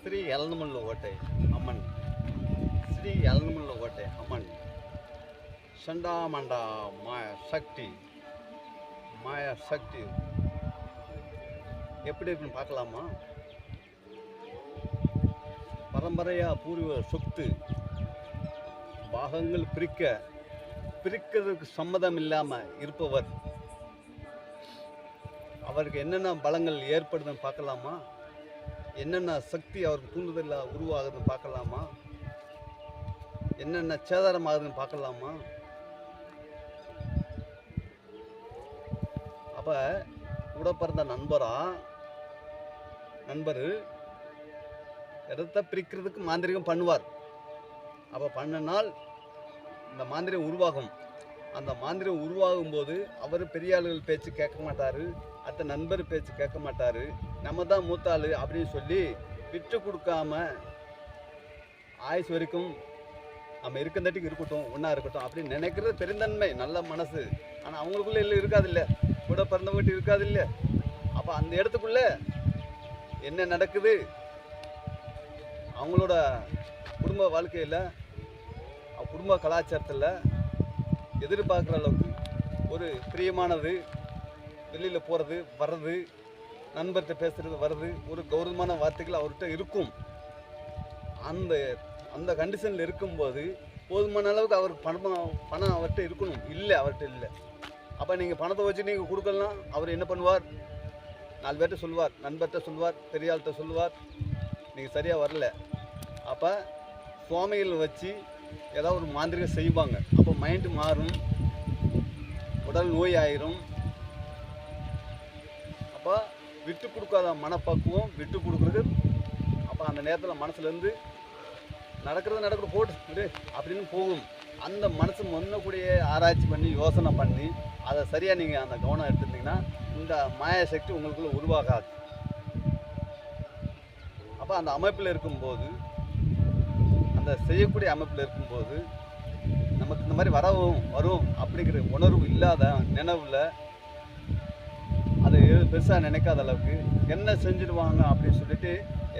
శ్రీ ఎల్లనముల ఓటే అమ్మన్ శ్రీ ఎల్లనముల ఓటే అம்மன் சண்டாமண்டா மாய சக்தி எப்படி இருக்குன்னு பார்க்கலாமா? பரம்பரையாக பூர்வ சொத்து பாகங்கள் பிரிக்கிறதுக்கு சம்மதம் இல்லாமல் இருப்பவர், அவருக்கு என்னென்ன பலங்கள் ஏற்படுதுன்னு பார்க்கலாமா? என்னென்ன சக்தி அவருக்கு தூண்டுதலில் உருவாகுதுன்னு பார்க்கலாமா? என்னென்ன சேதாரம் ஆகுதுன்னு பார்க்கலாமா? அப்போ கூட பிறந்த நண்பர் இடத்த பிரிக்கிறதுக்கு மாந்திரிகம் பண்ணுவார். அப்போ பண்ணினால் இந்த மாந்திரிகம் உருவாகும். அந்த மாந்திரிகம் உருவாகும் போது அவர் பெரிய ஆளுகள் பேச்சு கேட்க மாட்டார், அடுத்த நண்பர் பேச்சு கேட்க மாட்டார். நம்ம தான் மூத்தாள் அப்படின்னு சொல்லி விட்டு கொடுக்காம ஆயுசு வரைக்கும் நம்ம இருக்கந்தட்டிக்கு இருக்கட்டும், ஒன்றா இருக்கட்டும் அப்படின்னு நினைக்கிறது பெருந்தன்மை, நல்ல மனசு. ஆனால் அவங்களுக்குள்ளே இல்லை, இருக்காது இல்லை, கூட பிறந்தவங்கிட்ட இருக்காது இல்லை. அப்போ அந்த இடத்துக்குள்ளே என்ன நடக்குது, அவங்களோட குடும்ப வாழ்க்கையில், குடும்ப கலாச்சாரத்தில் எதிர்பார்க்குற அளவுக்கு ஒரு பிரியமானது, வெளியில் போகிறது வர்றது, நண்பர்கிட்ட பேசுகிறது வர்றது, ஒரு கௌரவமான வார்த்தைகள் அவர்கிட்ட இருக்கும். அந்த கண்டிஷனில் இருக்கும்போது போதுமான அளவுக்கு அவருக்கு பணம் அவர்கிட்ட இருக்கணும். இல்லை, அவர்கிட்ட இல்லை. அப்போ நீங்கள் பணத்தை வச்சு நீங்கள் கொடுக்கலாம். அவர் என்ன பண்ணுவார்? 4 பேர்கிட்ட சொல்லுவார், நண்பர்கிட்ட சொல்லுவார், பெரிய ஆள்கிட்ட சொல்லுவார், நீங்கள் சரியாக வரல. அப்போ சுவாமிகள் வச்சு ஏதாவது ஒரு மாந்திரிகம் செய்வாங்க. அப்போ மைண்டு மாறும், உடல் நோய் ஆயிரும். அப்போ விட்டு கொடுக்காத மனப்பக்குவம், விட்டு கொடுக்குறது. அப்போ அந்த நேரத்தில் மனசுலேருந்து நடக்கிறது போட்டு அப்படின்னு போகும். அந்த மனசு முன்னக்கூடிய ஆராய்ச்சி பண்ணி யோசனை பண்ணி அதை சரியாக நீங்கள் அந்த கவனம் எடுத்துருந்தீங்கன்னா இந்த மாய சக்தி உங்களுக்குள்ள உருவாகாது. அப்போ அந்த அமைப்பில் இருக்கும்போது, அந்த செய்யக்கூடிய அமைப்பில் இருக்கும்போது நமக்கு இந்த மாதிரி வரும் அப்படிங்கிற உணர்வு இல்லாத நினைவில் அதை பெருசாக நினைக்காத அளவுக்கு என்ன செஞ்சுடுவாங்க அப்படின்னு சொல்லிட்டு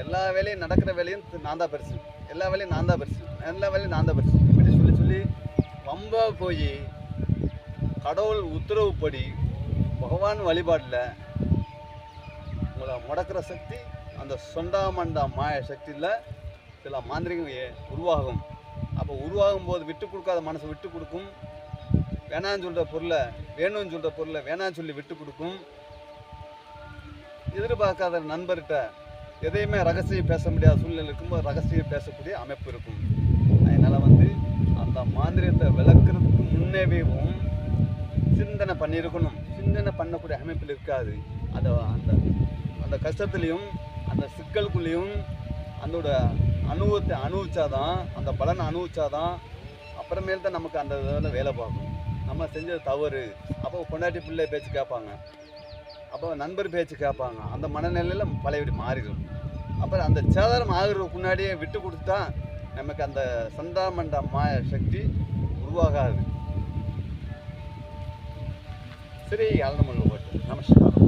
எல்லா வேலையும் நடக்கிற வேலையும் நான் தான் பெருசு, எல்லா வேலையும் நான் தான் பெருசு இப்படி சொல்லி ரொம்ப போய் கடவுள் உத்தரவுப்படி பகவான் வழிபாட்டில் உங்களை முடக்கிற சக்தி அந்த சொண்டாமண்டா மாய சக்தியில் சில மாந்திரிகம் உருவாகும். அப்போ உருவாகும் போது விட்டு கொடுக்காத மனசு விட்டு கொடுக்கும். வேணான்னு சொல்கிற பொருளை வேணும்னு சொல்கிற பொருளை வேணான்னு சொல்லி விட்டு கொடுக்கும். எதிர்பார்க்காத நண்பர்கிட்ட எதையுமே ரகசியம் பேச முடியாத சூழ்நிலை இருக்கும்போது ரகசியம் பேசக்கூடிய அமைப்பு இருக்கும். அதனால் அந்த மாந்திரியத்தை விளக்குறதுக்கு முன்னேவும் சிந்தனை பண்ணியிருக்கணும். சிந்தனை பண்ணக்கூடிய அமைப்பில் இருக்காது. அந்த அந்த கஷ்டத்துலேயும் அந்த சிக்கலுக்குள்ளேயும் அதோட அனுபவத்தை அனுபவிச்சாதான், அந்த பலனை அனுபவிச்சாதான் அப்புறமேல் தான் நமக்கு அந்த இதில் வேலை பார்க்கும். நம்ம செஞ்சது தவறு. அப்போ பொண்டாட்டி பிள்ளை பேச்சு கேட்பாங்க, அப்போ நண்பர் பேச்சு கேட்பாங்க. அந்த மனநிலையில் பழையபடி மாறிடும். அப்புறம் அந்த சேதாரம் ஆகிறதுக்கு முன்னாடியே விட்டு கொடுத்தா நமக்கு அந்த சண்டாமண்டா மாய சக்தி உருவாகாது. சரி, அலனமுள்ள ஓட்டு. நமஸ்காரம்.